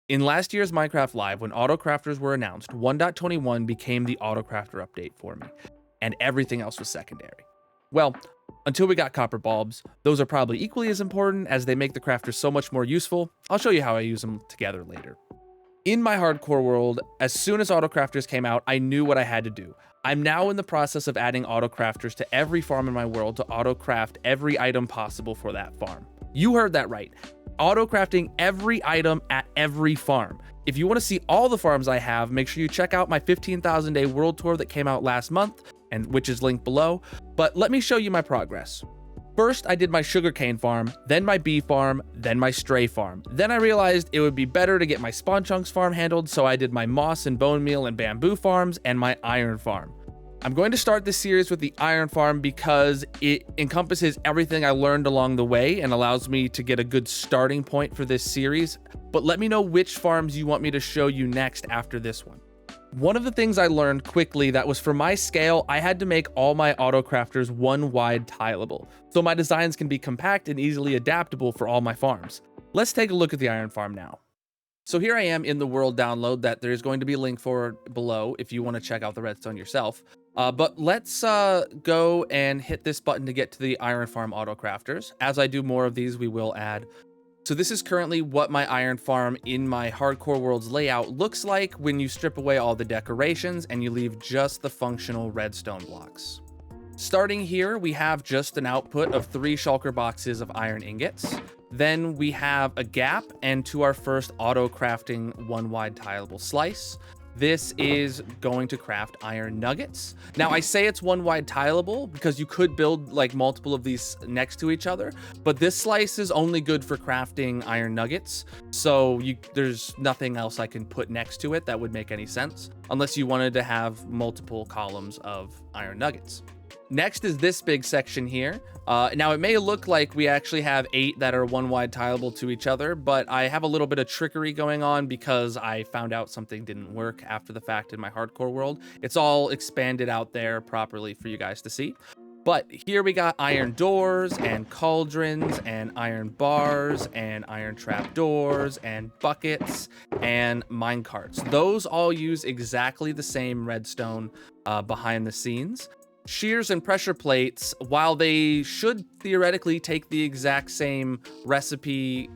In last year's Minecraft Live, when autocrafters were announced, 1.21 became the autocrafter update for me, and everything else was secondary. Well, until we got copper bulbs, those are probably equally as important as they make the crafters so much more useful. I'll show you how I use them together later. In my hardcore world, as soon as autocrafters came out, I knew what I had to do. I'm now in the process of adding autocrafters to every farm in my world to autocraft every item possible for that farm. You heard that right. Auto-crafting every item at every farm. If you want to see all the farms I have, make sure you check out my 15,000 day world tour that came out last month, and which is linked below. But let me show you my progress. First, I did my sugarcane farm, then my bee farm, then my stray farm. Then I realized it would be better to get my spawn chunks farm handled, so I did my moss and bone meal and bamboo farms and my iron farm. I'm going to start this series with the iron farm because it encompasses everything I learned along the way and allows me to get a good starting point for this series. But let me know which farms you want me to show you next after this one. One of the things I learned quickly that was for my scale, I had to make all my autocrafters one wide tileable, so my designs can be compact and easily adaptable for all my farms. Let's take a look at the iron farm now. So here I am in the world download that there's going to be a link for below if you want to check out the redstone yourself. But let's go and hit this button to get to the iron farm autocrafters. As I do more of these, we will add. So this is currently what my iron farm in my hardcore world's layout looks like when you strip away all the decorations and you leave just the functional redstone blocks. Starting here, we have just an output of 3 shulker boxes of iron ingots. Then we have a gap and to our first auto crafting one wide tileable slice. This is going to craft iron nuggets. Now I say it's one wide tileable because you could build like multiple of these next to each other, but this slice is only good for crafting iron nuggets. So there's nothing else I can put next to it that would make any sense unless you wanted to have multiple columns of iron nuggets. Next is this big section here. Now it may look like we actually have 8 that are one wide tileable to each other, but I have a little bit of trickery going on because I found out something didn't work after the fact in my hardcore world. It's all expanded out there properly for you guys to see. But here we got iron doors and cauldrons and iron bars and iron trapdoors and buckets and mine carts. Those all use exactly the same redstone behind the scenes. Shears and pressure plates, while they should theoretically take the exact same recipe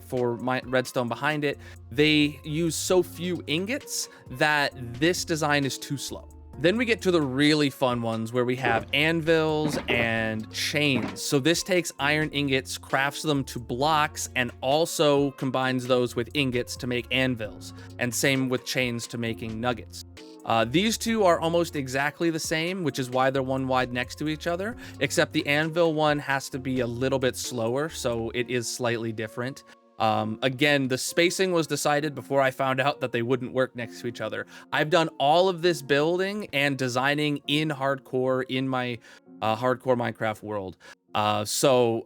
for my redstone behind it, they use so few ingots that this design is too slow. Then we get to the really fun ones where we have anvils and chains. So this takes iron ingots, crafts them to blocks, and also combines those with ingots to make anvils, and same with chains to making nuggets. These two are almost exactly the same, which is why they're one wide next to each other, except the anvil one has to be a little bit slower, so it is slightly different. Again, the spacing was decided before I found out that they wouldn't work next to each other. I've done all of this building and designing in hardcore in my hardcore Minecraft world. So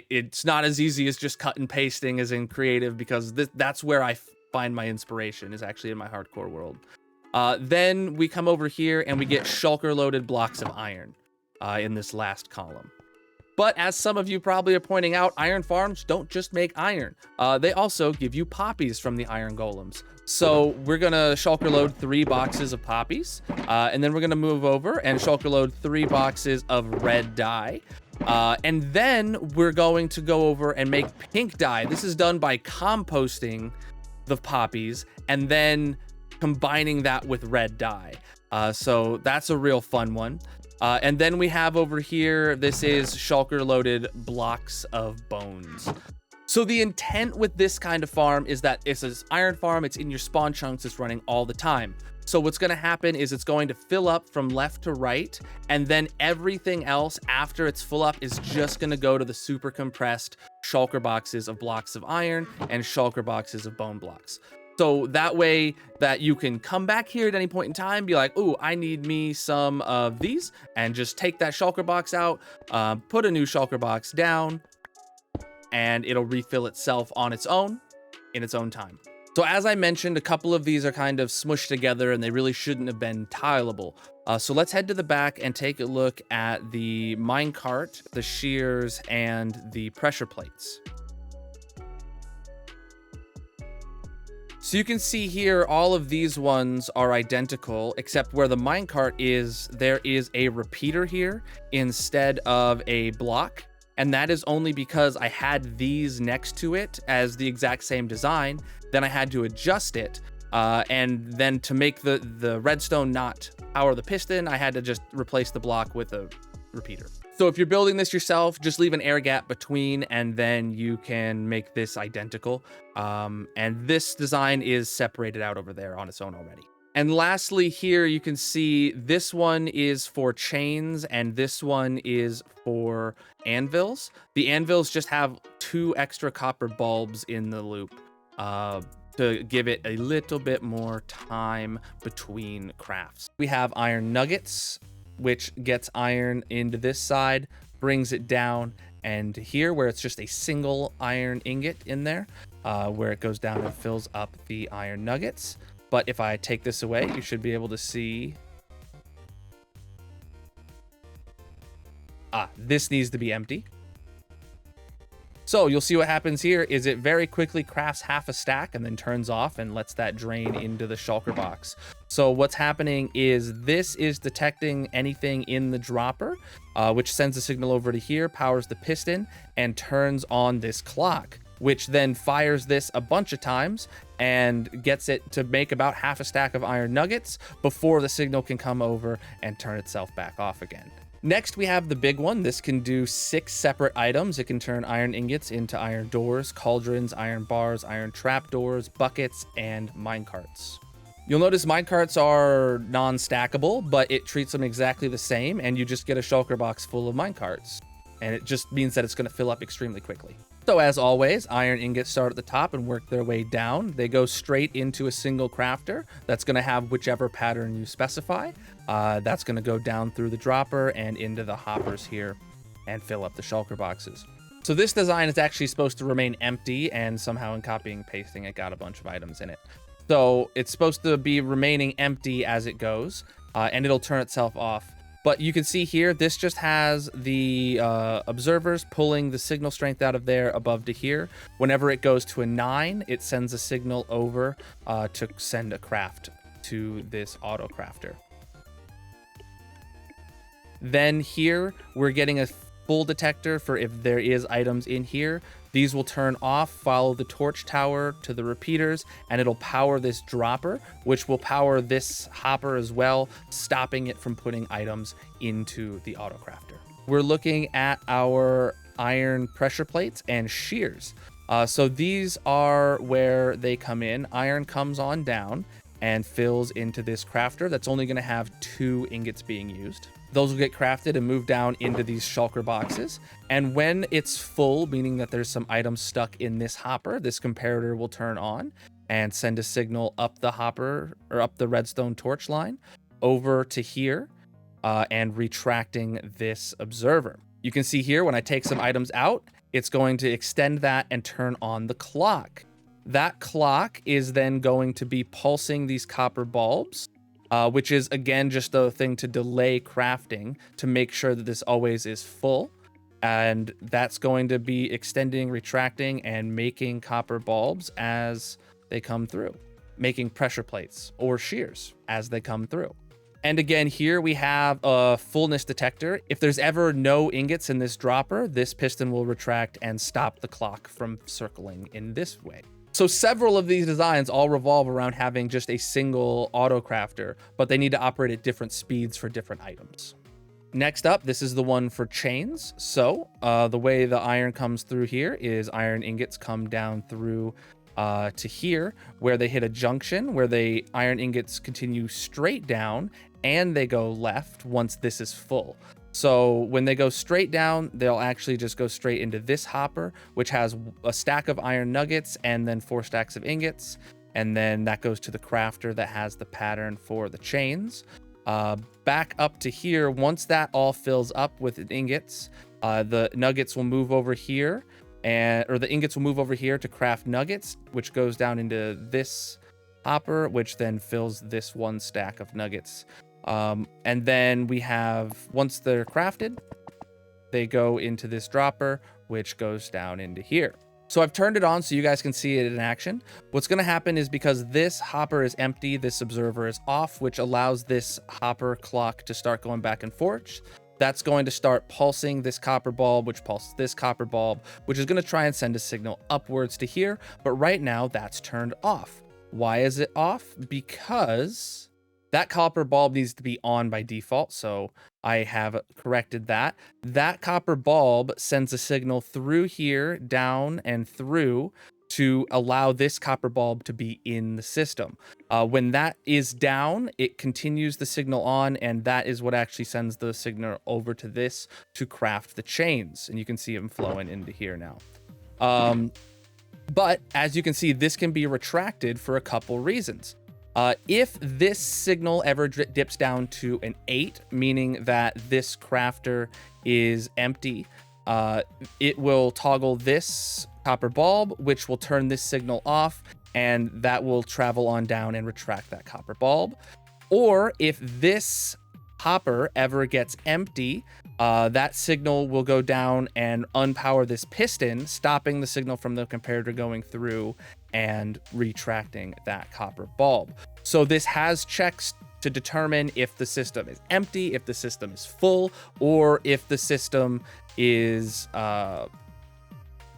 it's not as easy as just cut and pasting as in creative, because that's where I find my inspiration, is actually in my hardcore world. Then we come over here and we get shulker loaded blocks of iron in this last column. But as some of you probably are pointing out, iron farms don't just make iron. They also give you poppies from the iron golems. So we're gonna shulker load 3 boxes of poppies, and then we're gonna move over and shulker load 3 boxes of red dye. And then we're going to go over and make pink dye. This is done by composting the poppies and then combining that with red dye. So that's a real fun one. And then we have over here, this is shulker loaded blocks of bones. So the intent with this kind of farm is that it's an iron farm, it's in your spawn chunks, it's running all the time. So what's going to happen is it's going to fill up from left to right, and then everything else after it's full up is just going to go to the super compressed shulker boxes of blocks of iron and shulker boxes of bone blocks. So that way that you can come back here at any point in time, be like, ooh, I need me some of these, and just take that shulker box out, put a new shulker box down, and it'll refill itself on its own in its own time. So as I mentioned, a couple of these are kind of smushed together and they really shouldn't have been tileable. So let's head to the back and take a look at the minecart, the shears, and the pressure plates. So you can see here, all of these ones are identical, except where the minecart is, there is a repeater here instead of a block. And that is only because I had these next to it as the exact same design. Then I had to adjust it. And then to make the redstone not power the piston, I had to just replace the block with a repeater. So if you're building this yourself, just leave an air gap between, and then you can make this identical. And this design is separated out over there on its own already. And lastly, here you can see this one is for chains and this one is for anvils. The anvils just have 2 extra copper bulbs in the loop to give it a little bit more time between crafts. We have iron nuggets, which gets iron into this side, brings it down, and here where it's just a single iron ingot in there, where it goes down and fills up the iron nuggets. But if I take this away, you should be able to see. This needs to be empty. So you'll see what happens here is it very quickly crafts half a stack and then turns off and lets that drain into the shulker box. So what's happening is this is detecting anything in the dropper, which sends a signal over to here, powers the piston, and turns on this clock, which then fires this a bunch of times and gets it to make about half a stack of iron nuggets before the signal can come over and turn itself back off again. Next, we have the big one. This can do 6 separate items. It can turn iron ingots into iron doors, cauldrons, iron bars, iron trapdoors, buckets, and minecarts. You'll notice minecarts are non-stackable, but it treats them exactly the same, and you just get a shulker box full of minecarts. And it just means that it's going to fill up extremely quickly. So as always, iron ingots start at the top and work their way down. They go straight into a single crafter that's going to have whichever pattern you specify. That's going to go down through the dropper and into the hoppers here and fill up the shulker boxes. So this design is actually supposed to remain empty, and somehow in copying and pasting it got a bunch of items in it. So it's supposed to be remaining empty as it goes, and it'll turn itself off. But you can see here, this just has the observers pulling the signal strength out of there above to here. Whenever it goes to a 9, it sends a signal over to send a craft to this auto crafter. Then here, we're getting a full detector for if there is items in here. These will turn off, follow the torch tower to the repeaters, and it'll power this dropper, which will power this hopper as well, stopping it from putting items into the auto crafter. We're looking at our iron pressure plates and shears. So these are where they come in. Iron comes on down and fills into this crafter that's only going to have 2 ingots being used. Those will get crafted and moved down into these shulker boxes. And when it's full, meaning that there's some items stuck in this hopper, this comparator will turn on and send a signal up the hopper or up the redstone torch line over to here and retracting this observer. You can see here when I take some items out, it's going to extend that and turn on the clock. That clock is then going to be pulsing these copper bulbs, which is, again, just a thing to delay crafting to make sure that this always is full. And that's going to be extending, retracting, and making copper bulbs as they come through, making pressure plates or shears as they come through. And again, here we have a fullness detector. If there's ever no ingots in this dropper, this piston will retract and stop the clock from circling in this way. So several of these designs all revolve around having just a single auto crafter, but they need to operate at different speeds for different items. Next up, this is the one for chains. So the way the iron comes through here is iron ingots come down through to here, where they hit a junction, where the iron ingots continue straight down and they go left once this is full. So when they go straight down, they'll actually just go straight into this hopper, which has a stack of iron nuggets and then 4 stacks of ingots. And then that goes to the crafter that has the pattern for the chains. Back up to here, once that all fills up with ingots, the nuggets will move over here, or the ingots will move over here to craft nuggets, which goes down into this hopper, which then fills this 1 stack of nuggets. And then we have, once they're crafted, they go into this dropper, which goes down into here. So I've turned it on so you guys can see it in action. What's going to happen is because this hopper is empty, this observer is off, which allows this hopper clock to start going back and forth. That's going to start pulsing this copper bulb, which pulses this copper bulb, which is going to try and send a signal upwards to here. But right now that's turned off. Why is it off? Because that copper bulb needs to be on by default. So I have corrected that. That copper bulb sends a signal through here, down and through to allow this copper bulb to be in the system. When that is down, it continues the signal on, and that is what actually sends the signal over to this to craft the chains. And you can see them flowing into here now. But as you can see, this can be retracted for a couple reasons. If this signal ever dips down to an 8, meaning that this crafter is empty, it will toggle this copper bulb, which will turn this signal off, and that will travel on down and retract that copper bulb. Or if this hopper ever gets empty, that signal will go down and unpower this piston, stopping the signal from the comparator going through and retracting that copper bulb. So this has checks to determine if the system is empty, if the system is full, or if the system is out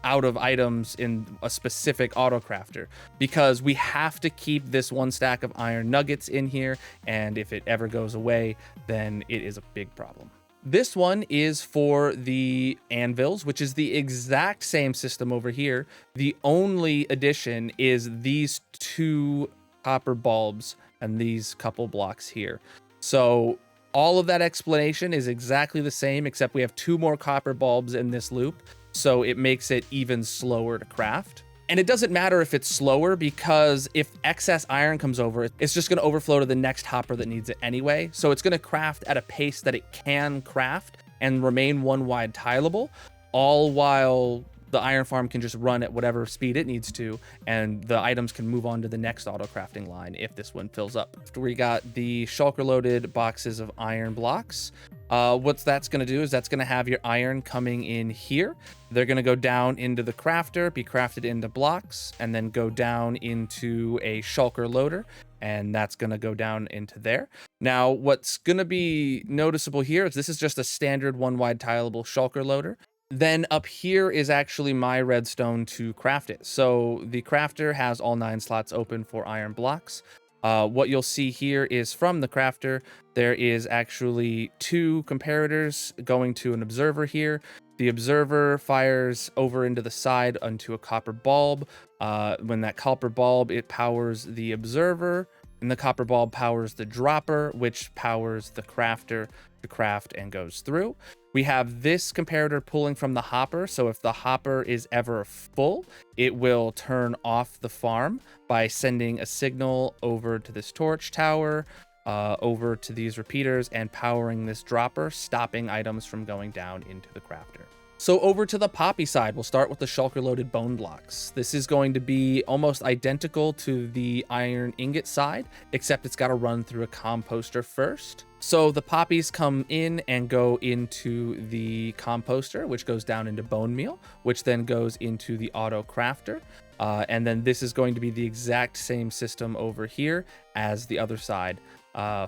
of items in a specific autocrafter, because we have to keep this one stack of iron nuggets in here, and if it ever goes away, then it is a big problem. This one is for the Anvils, which is the exact same system over here. The only addition is these 2 copper bulbs and these couple blocks here. So all of that explanation is exactly the same, except we have 2 more copper bulbs in this loop. So it makes it even slower to craft. And it doesn't matter if it's slower, because if excess iron comes over, it's just going to overflow to the next hopper that needs it anyway. So it's going to craft at a pace that it can craft and remain one wide tileable, all while the iron farm can just run at whatever speed it needs to, and the items can move on to the next auto crafting line if this one fills up. After we got the shulker loaded boxes of iron blocks, what that's going to do is that's going to have your iron coming in here. They're going to go down into the crafter, be crafted into blocks, and then go down into a shulker loader, and that's going to go down into there. Now, what's going to be noticeable here is this is just a standard one wide tileable shulker loader. Then up here is actually my redstone to craft it. So the crafter has all 9 slots open for iron blocks. What you'll see here is from the crafter, there is actually 2 comparators going to an observer here. The observer fires over into the side onto a copper bulb. When that copper bulb, it powers the observer, and the copper bulb powers the dropper, which powers the crafter to craft and goes through. We have this comparator pulling from the hopper, so if the hopper is ever full, it will turn off the farm by sending a signal over to this torch tower, over to these repeaters, and powering this dropper, stopping items from going down into the crafter. So over to the poppy side, we'll start with the shulker loaded bone blocks. This is going to be almost identical to the iron ingot side, except it's got to run through a composter first. So the poppies come in and go into the composter, which goes down into bone meal, which then goes into the auto crafter. And then this is going to be the exact same system over here as the other side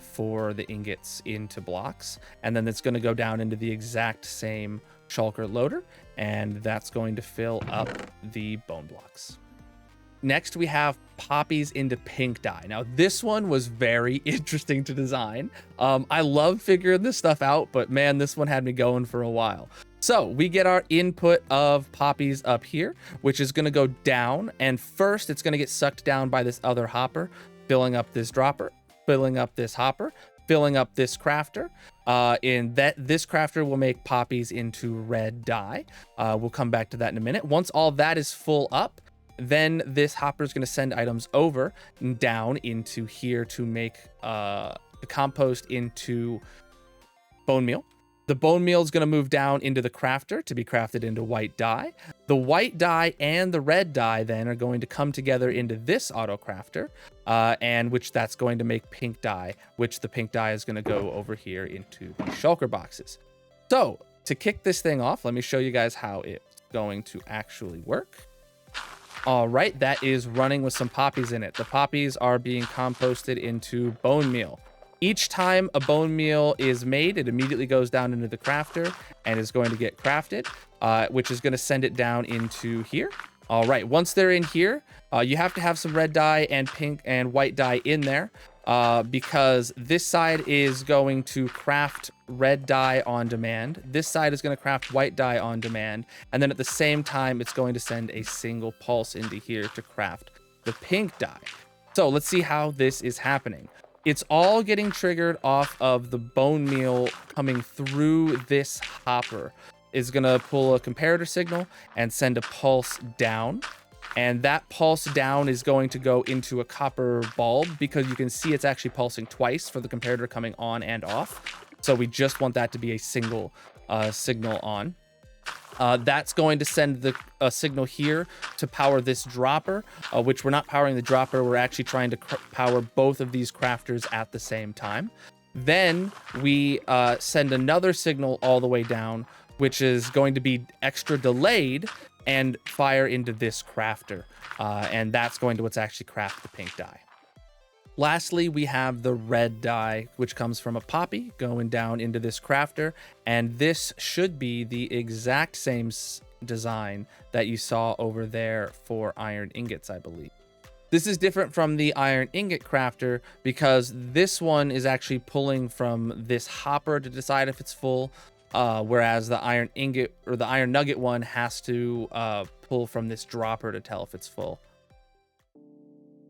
for the ingots into blocks. And then it's going to go down into the exact same shulker loader, and that's going to fill up the bone blocks. Next, we have poppies into pink dye. Now, this one was very interesting to design. I love figuring this stuff out, but man, this one had me going for a while. So we get our input of poppies up here, which is going to go down. And first, it's going to get sucked down by this other hopper, filling up this dropper, filling up this hopper, filling up this crafter. This crafter will make poppies into red dye. We'll come back to that in a minute. Once all that is full up, then this hopper is going to send items over and down into here to make the compost into bone meal. The bone meal is going to move down into the crafter to be crafted into white dye. The white dye and the red dye then are going to come together into this auto crafter, and which that's going to make pink dye, which the pink dye is going to go over here into the shulker boxes. So to kick this thing off, let me show you guys how it's going to actually work. All right, that is running with some poppies in it. The poppies are being composted into bone meal. Each time a bone meal is made, it immediately goes down into the crafter and is going to get crafted, which is going to send it down into here. All right, once they're in here, you have to have some red dye and pink and white dye in there, because this side is going to craft red dye on demand. This side is going to craft white dye on demand. And then at the same time, it's going to send a single pulse into here to craft the pink dye. So let's see how this is happening. It's all getting triggered off of the bone meal coming through this hopper. Is going to pull a comparator signal and send a pulse down. And that pulse down is going to go into a copper bulb, because you can see it's actually pulsing twice for the comparator coming on and off. So we just want that to be a single signal on. That's going to send a signal here to power this dropper, which we're not powering the dropper. We're actually trying to power both of these crafters at the same time. Then we send another signal all the way down, which is going to be extra delayed and fire into this crafter. And that's going to what's actually craft the pink dye. Lastly, we have the red dye, which comes from a poppy going down into this crafter. And this should be the exact same design that you saw over there for iron ingots, I believe. This is different from the iron ingot crafter because this one is actually pulling from this hopper to decide if it's full. Whereas the iron ingot or the iron nugget one has to pull from this dropper to tell if it's full.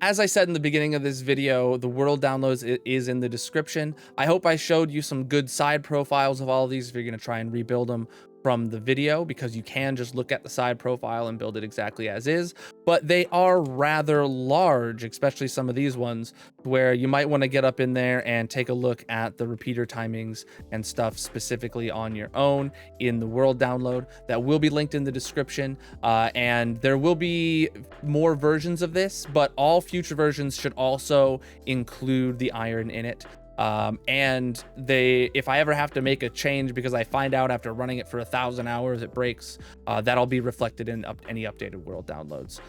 As I said in the beginning of this video, the world downloads is in the description. I hope I showed you some good side profiles of all of these if you're going to try and rebuild them from the video, because you can just look at the side profile and build it exactly as is, but they are rather large, especially some of these ones, where you might want to get up in there and take a look at the repeater timings and stuff specifically on your own in the world download. That will be linked in the description, and there will be more versions of this, but all future versions should also include the iron in it. And if I ever have to make a change because I find out after running it for 1,000 hours it breaks, that'll be reflected in any updated world downloads,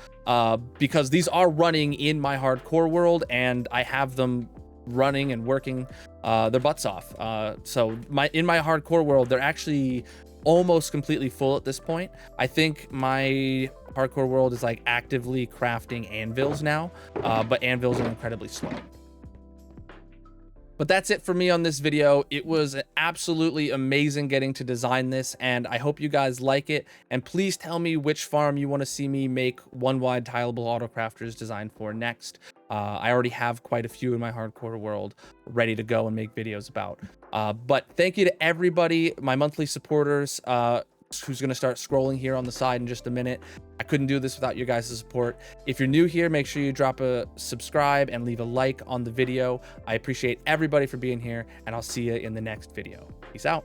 because these are running in my hardcore world and I have them running and working their butts off. So in my hardcore world, they're actually almost completely full at this point. I think my hardcore world is like actively crafting anvils now, but anvils are incredibly slow. But that's it for me on this video. It was absolutely amazing getting to design this, and I hope you guys like it. And please tell me which farm you want to see me make one wide tileable auto crafters design for next. I already have quite a few in my hardcore world ready to go and make videos about. But thank you to everybody, my monthly supporters, who's going to start scrolling here on the side in just a minute. I couldn't do this without your guys' support. If you're new here, make sure you drop a subscribe and leave a like on the video. I appreciate everybody for being here, and I'll see you in the next video. Peace out.